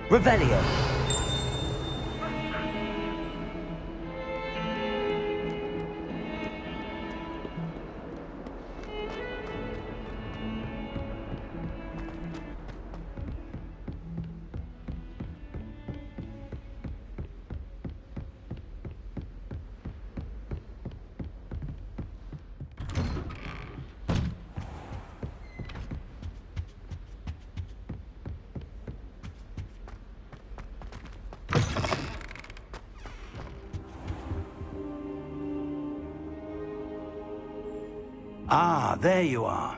Revelio. Ah, there you are.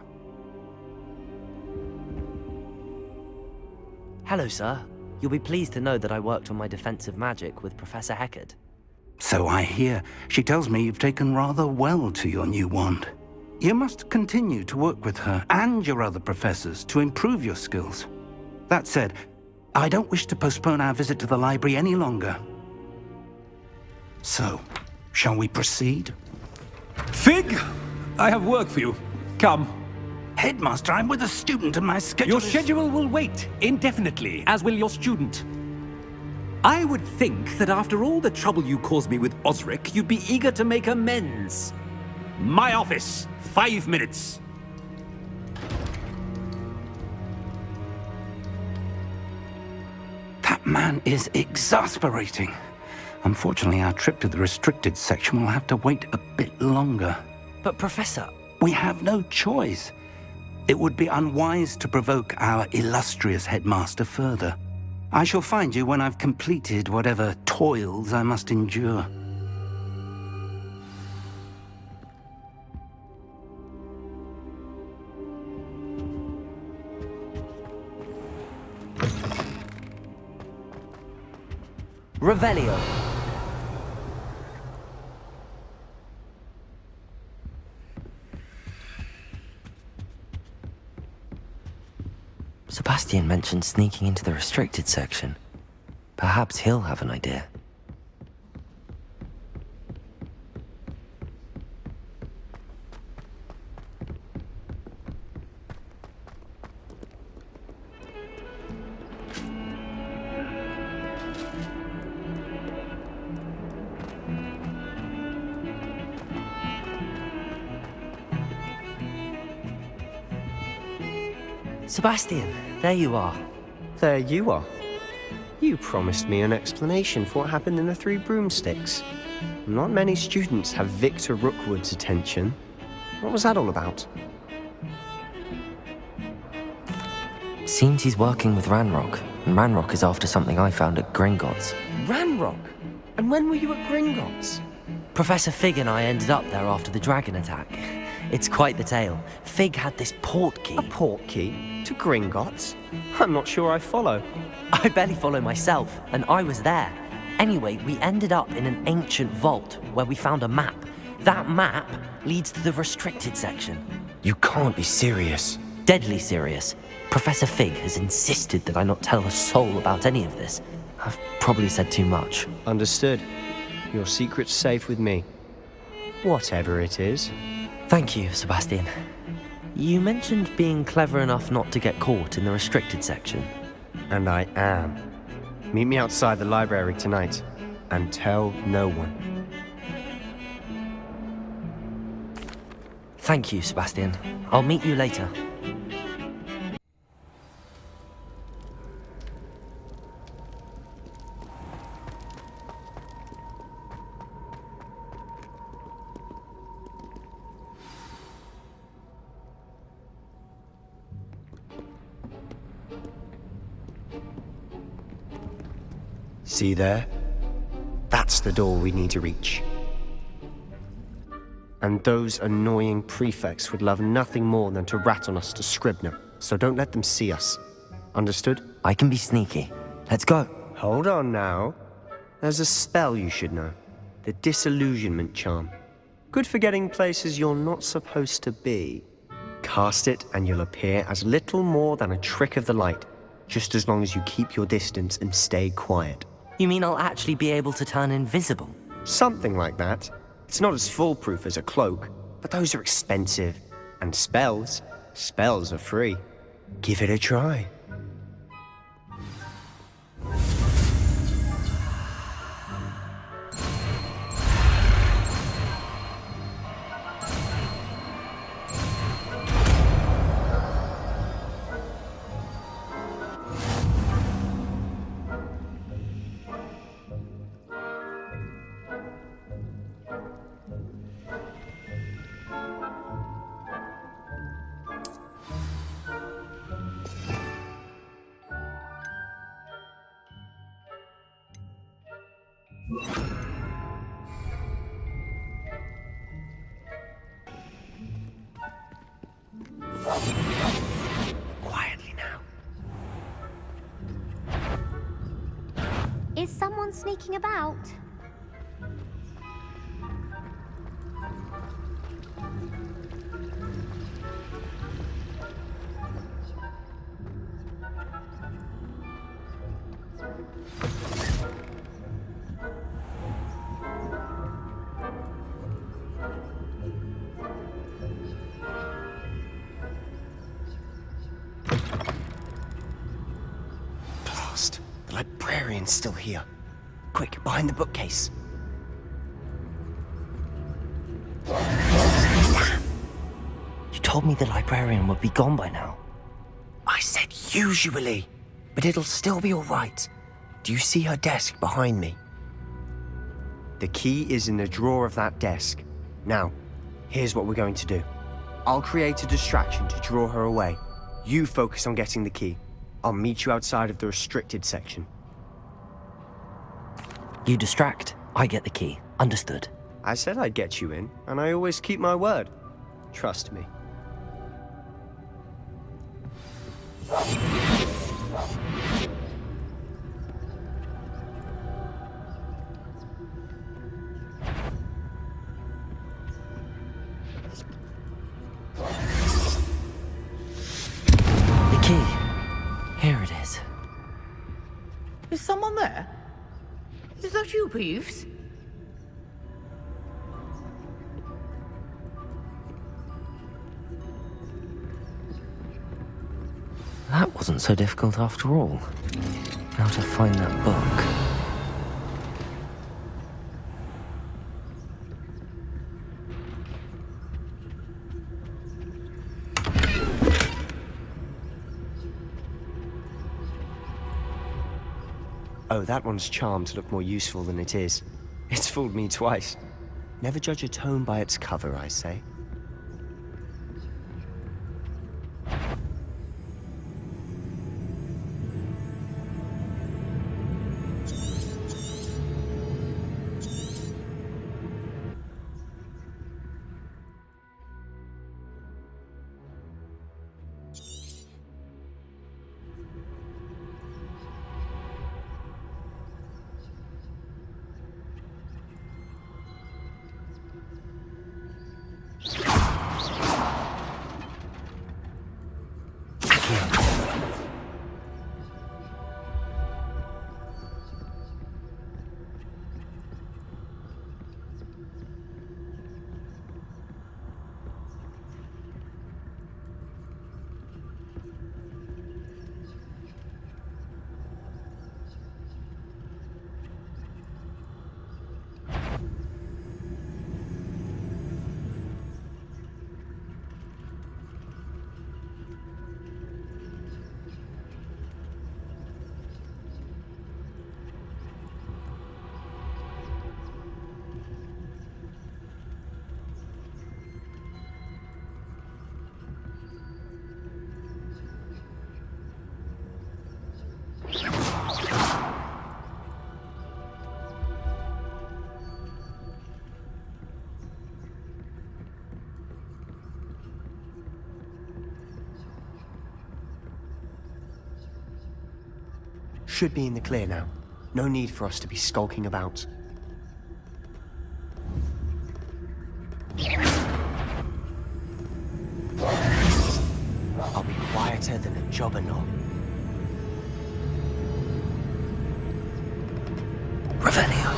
Hello, sir. You'll be pleased to know that I worked on my defensive magic with Professor Heckard. So I hear. She tells me you've taken rather well to your new wand. You must continue to work with her and your other professors to improve your skills. That said, I don't wish to postpone our visit to the library any longer. So, shall we proceed? Fig! I have work for you. Come. Headmaster, I'm with a student and my schedule Your schedule will wait indefinitely, as will your student. I would think that after all the trouble you caused me with Osric, you'd be eager to make amends. My office, 5 minutes. That man is exasperating. Unfortunately, our trip to the restricted section will have to wait a bit longer. But Professor... We have no choice. It would be unwise to provoke our illustrious headmaster further. I shall find you when I've completed whatever toils I must endure. Revelio. Sebastian mentioned sneaking into the restricted section. Perhaps he'll have an idea. Sebastian, there you are. There you are. You promised me an explanation for what happened in the Three Broomsticks. Not many students have Victor Rookwood's attention. What was that all about? Seems he's working with Ranrock, and Ranrock is after something I found at Gringotts. Ranrock? And when were you at Gringotts? Professor Fig and I ended up there after the dragon attack. It's quite the tale. Fig had this port key. A port key? To Gringotts? I'm not sure I follow. I barely follow myself, and I was there. Anyway, we ended up in an ancient vault where we found a map. That map leads to the restricted section. You can't be serious. Deadly serious. Professor Fig has insisted that I not tell a soul about any of this. I've probably said too much. Understood. Your secret's safe with me. Whatever it is. Thank you, Sebastian. You mentioned being clever enough not to get caught in the restricted section. And I am. Meet me outside the library tonight, and tell no one. Thank you, Sebastian. I'll meet you later. See there? That's the door we need to reach. And those annoying prefects would love nothing more than to rat on us to Scribner, so don't let them see us. Understood? I can be sneaky. Let's go. Hold on now. There's a spell you should know. The Disillusionment Charm. Good for getting places you're not supposed to be. Cast it and you'll appear as little more than a trick of the light, just as long as you keep your distance and stay quiet. You mean I'll actually be able to turn invisible? Something like that. It's not as foolproof as a cloak, but those are expensive. And spells are free. Give it a try. Quietly now. Is someone sneaking about? Blast. The librarian's still here. Quick, behind the bookcase. You told me the librarian would be gone by now. I said usually, but it'll still be all right. Do you see her desk behind me? The key is in the drawer of that desk. Now, here's what we're going to do. I'll create a distraction to draw her away. You focus on getting the key. I'll meet you outside of the restricted section. You distract, I get the key. Understood. I said I'd get you in, and I always keep my word. Trust me. The key. Here it is. Is someone there? Is that you, Peeves? That wasn't so difficult after all. How to find that book. Oh, that one's charmed to look more useful than it is. It's fooled me twice. Never judge a tome by its cover, I say. Should be in the clear now. No need for us to be skulking about. I'll be quieter than a jobber knob. Revelio.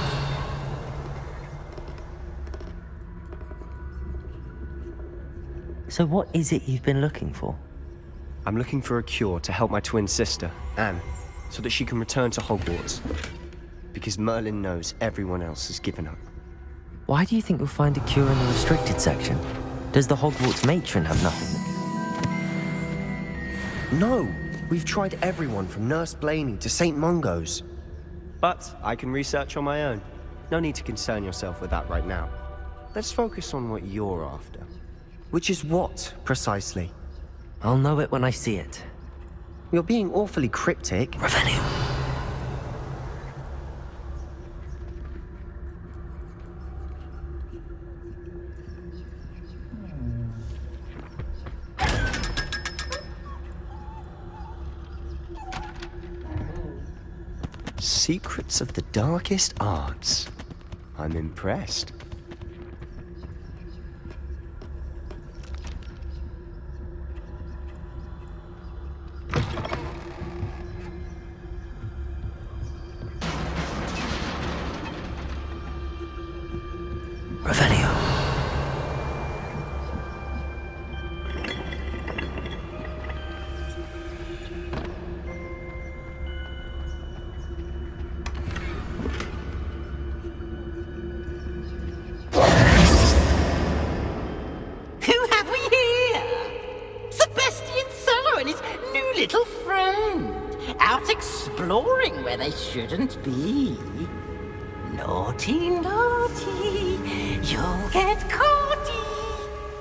So what is it you've been looking for? I'm looking for a cure to help my twin sister, Anne, so that she can return to Hogwarts. Because Merlin knows everyone else has given up. Why do you think you'll find a cure in the restricted section? Does the Hogwarts matron have nothing? No! We've tried everyone from Nurse Blaney to St. Mungo's. But I can research on my own. No need to concern yourself with that right now. Let's focus on what you're after. Which is what, precisely? I'll know it when I see it. You're being awfully cryptic. Revelio. Secrets of the darkest arts. I'm impressed. Revelio. Who have we here? Sebastian Solo and his new little friend. Out exploring where they shouldn't be. Naughty, naughty, you'll get caughty.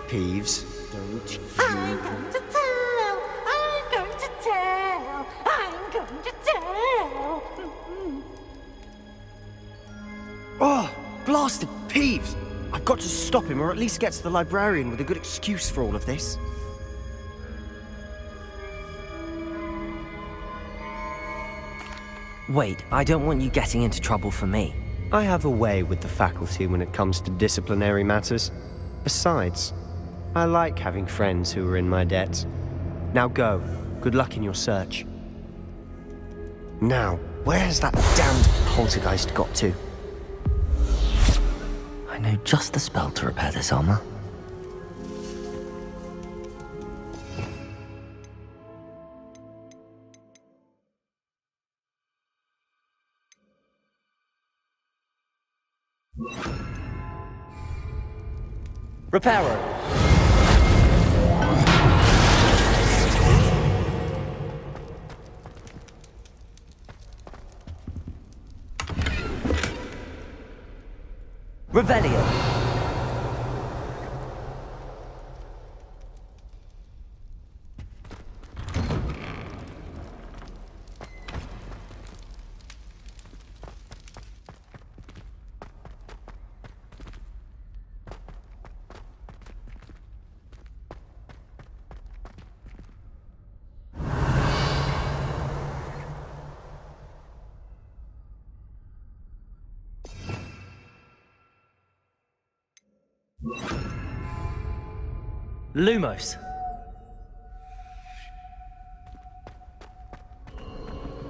Peeves, don't you... I'm going to tell, I'm going to tell, I'm going to tell. Oh, blasted Peeves! I've got to stop him, or at least get to the librarian with a good excuse for all of this. Wait, I don't want you getting into trouble for me. I have a way with the faculty when it comes to disciplinary matters. Besides, I like having friends who are in my debt. Now go. Good luck in your search. Now, where has that damned poltergeist got to? I know just the spell to repair this armor. Reparo. Revelio. Lumos.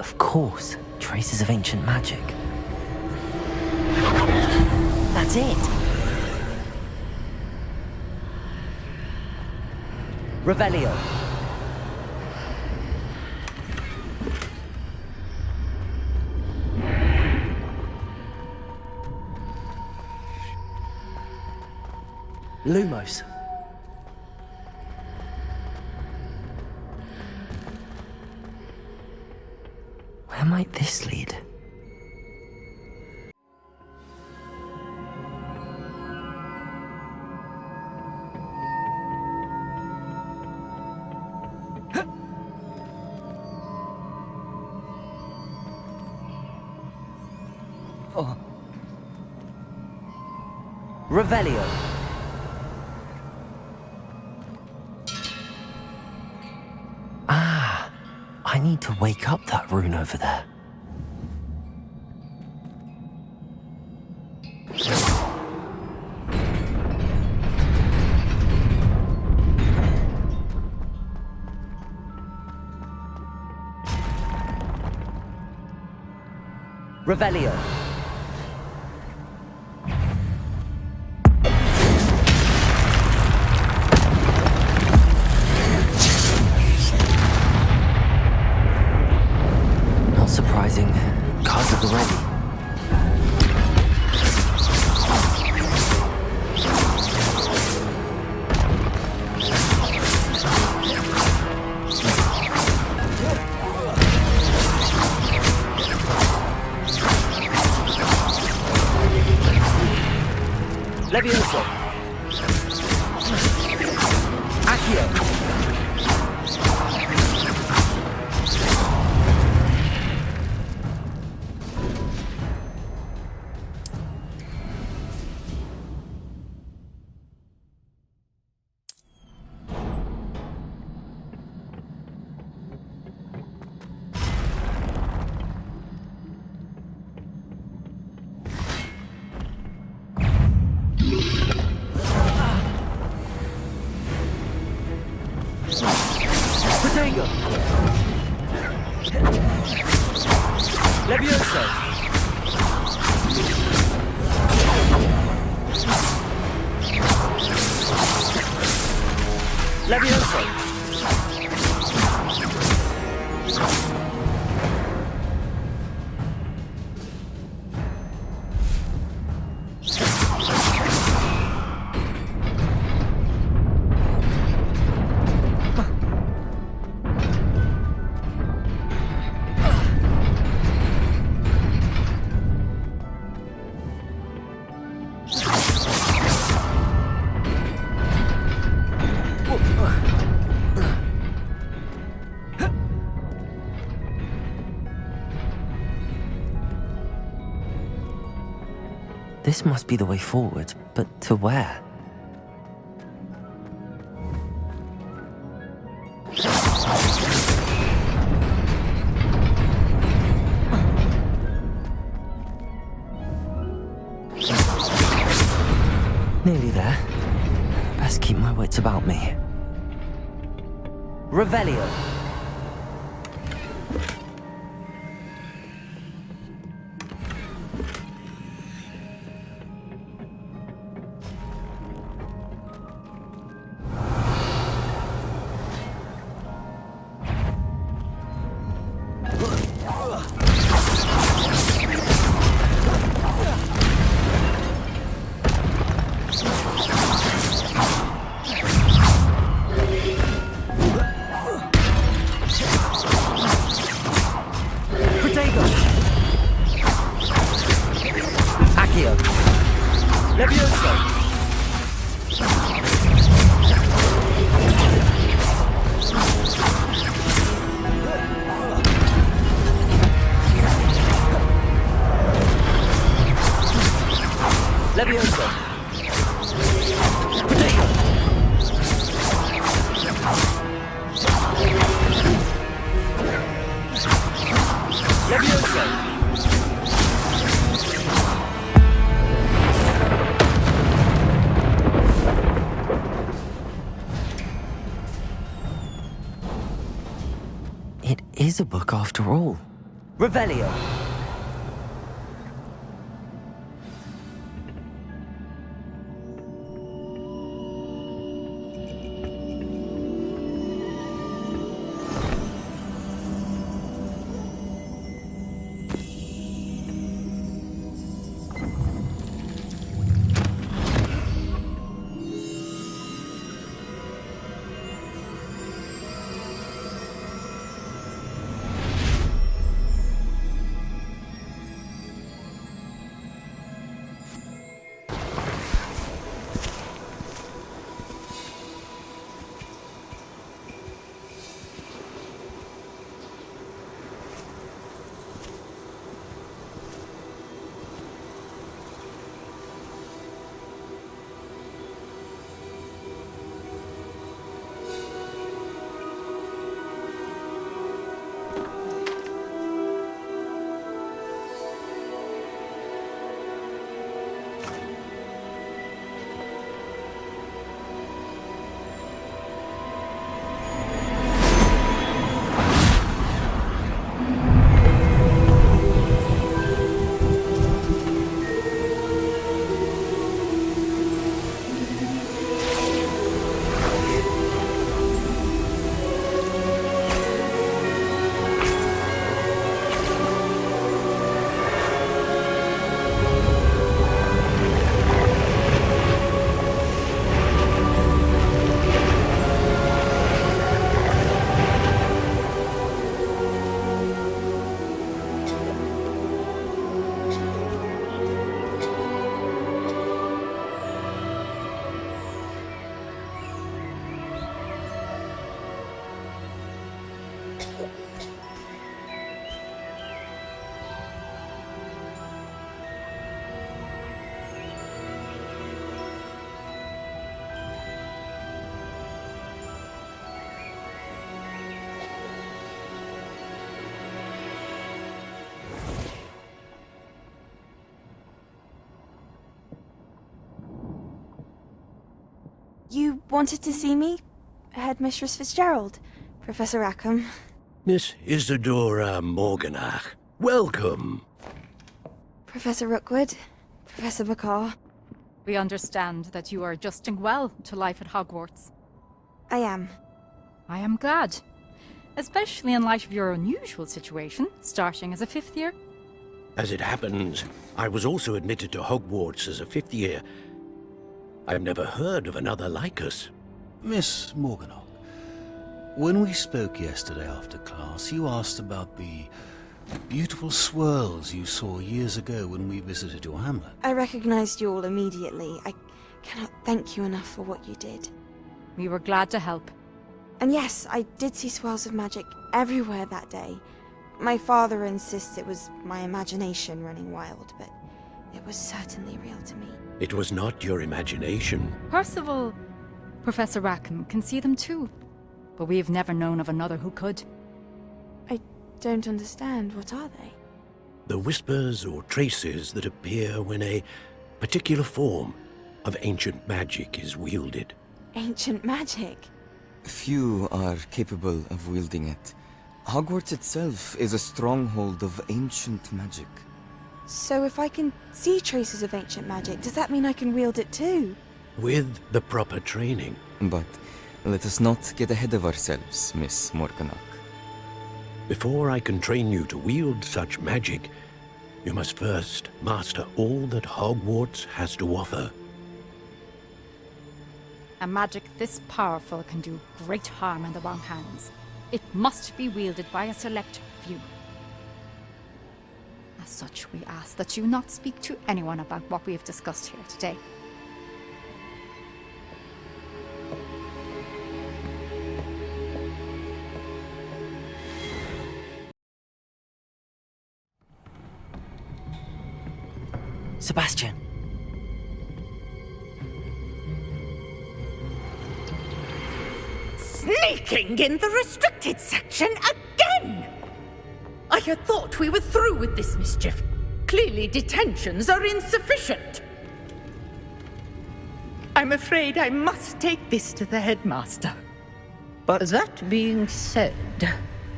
Of course, traces of ancient magic. That's it. Revelio. Lumos. Where might this lead? Oh. Revelio. I need to wake up that rune over there. Revelio. surprising. Cards at the ready. Levioso. Accio. Protego! Levioso! Levioso! This must be the way forward, but to where? Nearly there. Best keep my wits about me. Revelio. Levioso! Protego! Levioso! It is a book after all. Revelio! wanted to see me? Headmistress Fitzgerald, Professor Rackham. Miss Isadora Morganach, welcome. Professor Rookwood, Professor Bakar. We understand that you are adjusting well to life at Hogwarts. I am. I am glad. Especially in light of your unusual situation, starting as a 5th year. As it happens, I was also admitted to Hogwarts as a 5th year. I've never heard of another like us. Miss Morganach, when we spoke yesterday after class, you asked about the beautiful swirls you saw years ago when we visited your hamlet. I recognized you all immediately. I cannot thank you enough for what you did. We were glad to help. And yes, I did see swirls of magic everywhere that day. My father insists it was my imagination running wild, but it was certainly real to me. It was not your imagination. Percival, Professor Rackham can see them too. But we've never known of another who could. I don't understand. What are they? The whispers or traces that appear when a particular form of ancient magic is wielded. Ancient magic? Few are capable of wielding it. Hogwarts itself is a stronghold of ancient magic. So if I can see traces of ancient magic, does that mean I can wield it too? With the proper training. But let us not get ahead of ourselves, Miss Morganach. Before I can train you to wield such magic, you must first master all that Hogwarts has to offer. A magic this powerful can do great harm in the wrong hands. It must be wielded by a select few. As such, we ask that you not speak to anyone about what we have discussed here today. Sebastian. Sneaking in the restricted section again! I had thought we were through with this mischief. Clearly detentions are insufficient. I'm afraid I must take this to the headmaster. But that being said,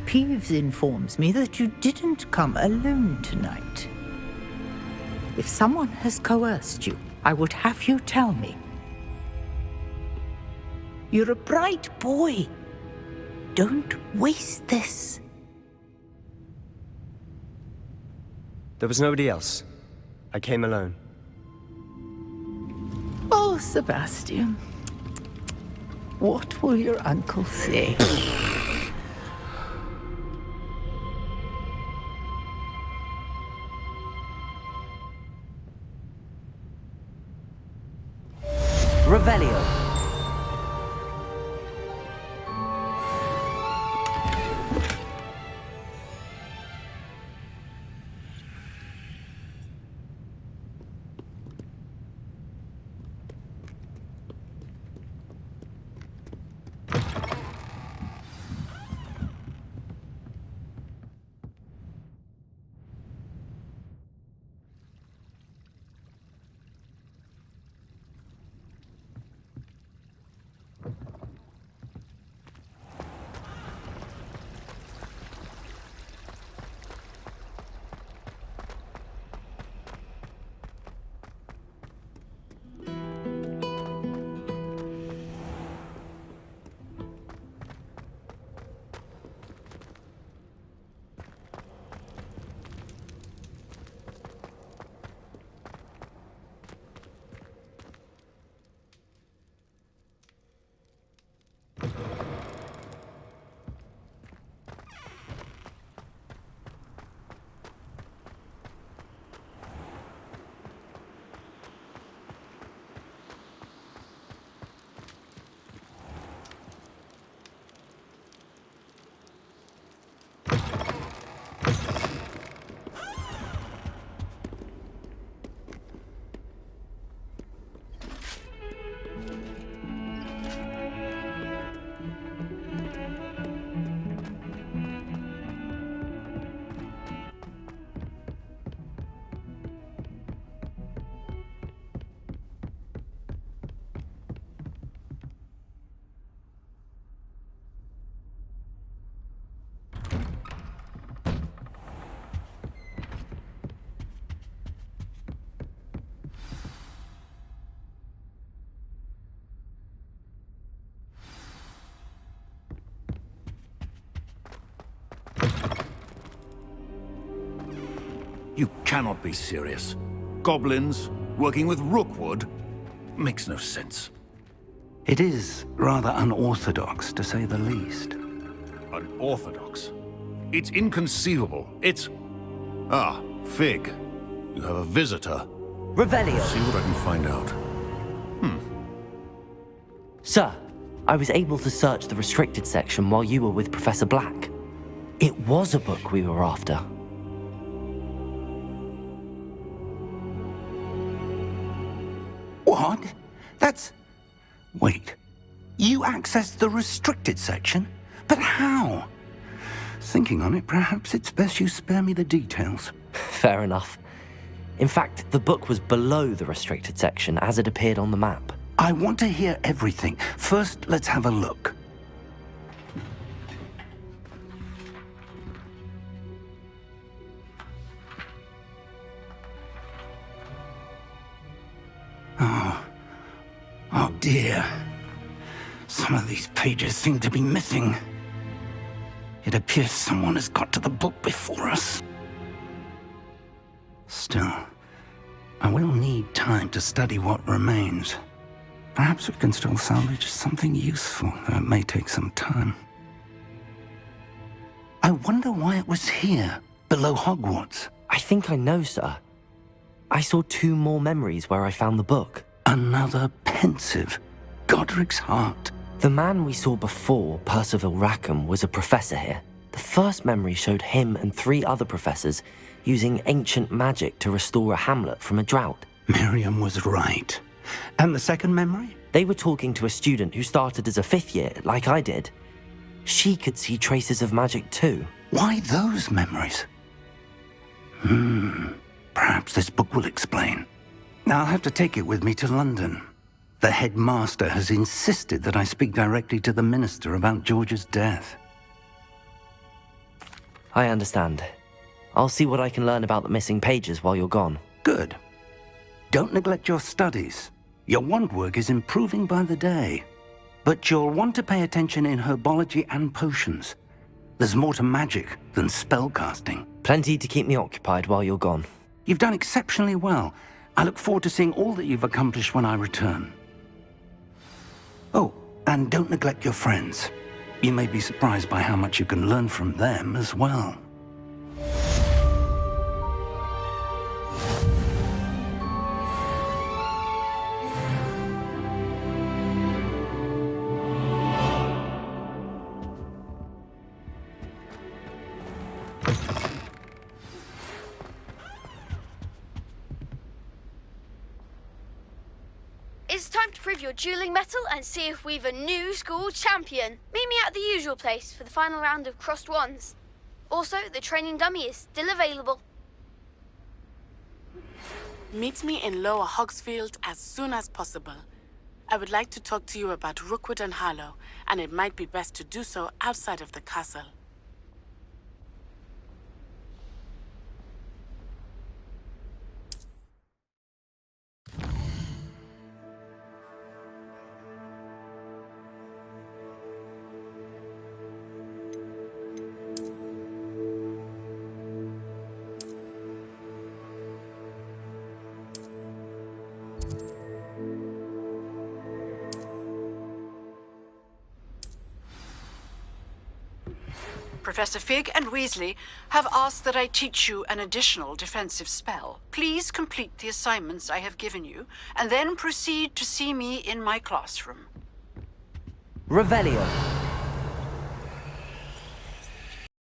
Peeves informs me that you didn't come alone tonight. If someone has coerced you, I would have you tell me. You're a bright boy. Don't waste this. There was nobody else. I came alone. Oh, Sebastian. What will your uncle say? Revelio. You cannot be serious. Goblins working with Rookwood? Makes no sense. It is rather unorthodox, to say the least. Unorthodox? It's inconceivable. It's... Ah, Fig. You have a visitor. Revelio. See what I can find out. Sir, I was able to search the restricted section while you were with Professor Black. It was a book we were after. What? That's... Wait. You accessed the restricted section? But how? Thinking on it, perhaps it's best you spare me the details. Fair enough. In fact, the book was below the restricted section as it appeared on the map. I want to hear everything. First, let's have a look. Oh dear. Some of these pages seem to be missing. It appears someone has got to the book before us. Still, I will need time to study what remains. Perhaps we can still salvage something useful, though it may take some time. I wonder why it was here, below Hogwarts. I think I know, sir. I saw 2 more memories where I found the book. Another pensive. Godric's heart. The man we saw before, Percival Rackham, was a professor here. The first memory showed him and 3 other professors using ancient magic to restore a hamlet from a drought. Miriam was right. And the second memory? They were talking to a student who started as a 5th year, like I did. She could see traces of magic too. Why those memories? Perhaps this book will explain. I'll have to take it with me to London. The headmaster has insisted that I speak directly to the minister about George's death. I understand. I'll see what I can learn about the missing pages while you're gone. Good. Don't neglect your studies. Your wand work is improving by the day. But you'll want to pay attention in herbology and potions. There's more to magic than spellcasting. Plenty to keep me occupied while you're gone. You've done exceptionally well. I look forward to seeing all that you've accomplished when I return. Oh, and don't neglect your friends. You may be surprised by how much you can learn from them as well. It's time to prove your dueling mettle and see if we've a new school champion. Meet me at the usual place for the final round of crossed wands. Also, the training dummy is still available. Meet me in Lower Hogsfield as soon as possible. I would like to talk to you about Rookwood and Harlow, and it might be best to do so outside of the castle. Professor Fig and Weasley have asked that I teach you an additional defensive spell. Please complete the assignments I have given you, and then proceed to see me in my classroom. Revelio.